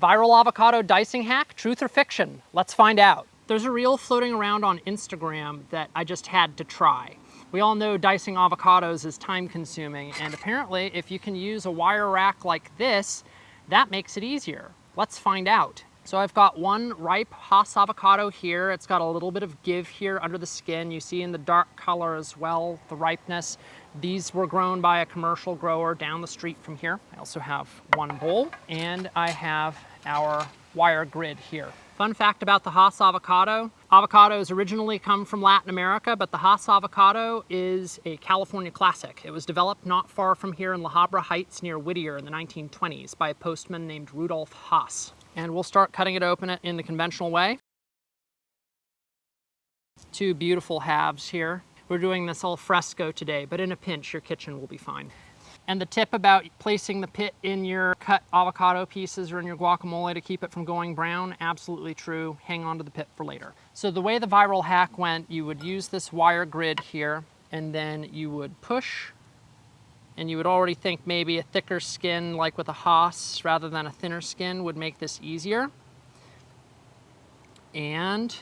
Viral avocado dicing hack, truth or fiction? Let's find out. There's a reel floating around on Instagram that I just had to try. We all know dicing avocados is time consuming, and apparently if you can use a wire rack like this, that makes it easier. Let's find out. So I've got one ripe Hass avocado here. It's got a little bit of give here under the skin. You see in the dark color as well, the ripeness. These were grown by a commercial grower down the street from here. I also have one bowl, and I have our wire grid here. Fun fact about the Hass avocado. Avocados originally come from Latin America, but the Hass avocado is a California classic. It was developed not far from here in La Habra Heights near Whittier in the 1920s by a postman named Rudolf Hass. And we'll start cutting it open in the conventional way. Two beautiful halves here. We're doing this al fresco today, but in a pinch, your kitchen will be fine. And the tip about placing the pit in your cut avocado pieces or in your guacamole to keep it from going brown, absolutely true. Hang on to the pit for later. So the way the viral hack went, you would use this wire grid here, and then you would push, and you would already think maybe a thicker skin like with a Hass rather than a thinner skin would make this easier. And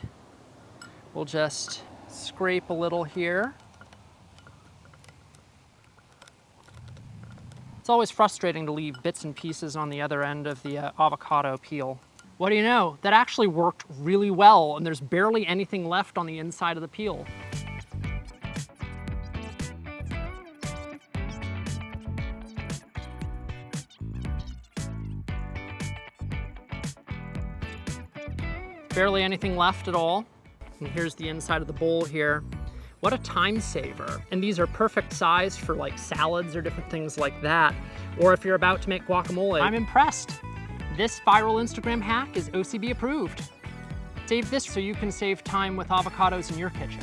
we'll just scrape a little here. It's always frustrating to leave bits and pieces on the other end of the avocado peel. What do you know? That actually worked really well, and there's barely anything left on the inside of the peel. Barely anything left at all. And here's the inside of the bowl here. What a time saver. And these are perfect size for like salads or different things like that. Or if you're about to make guacamole. I'm impressed. This viral Instagram hack is OCB approved. Save this so you can save time with avocados in your kitchen.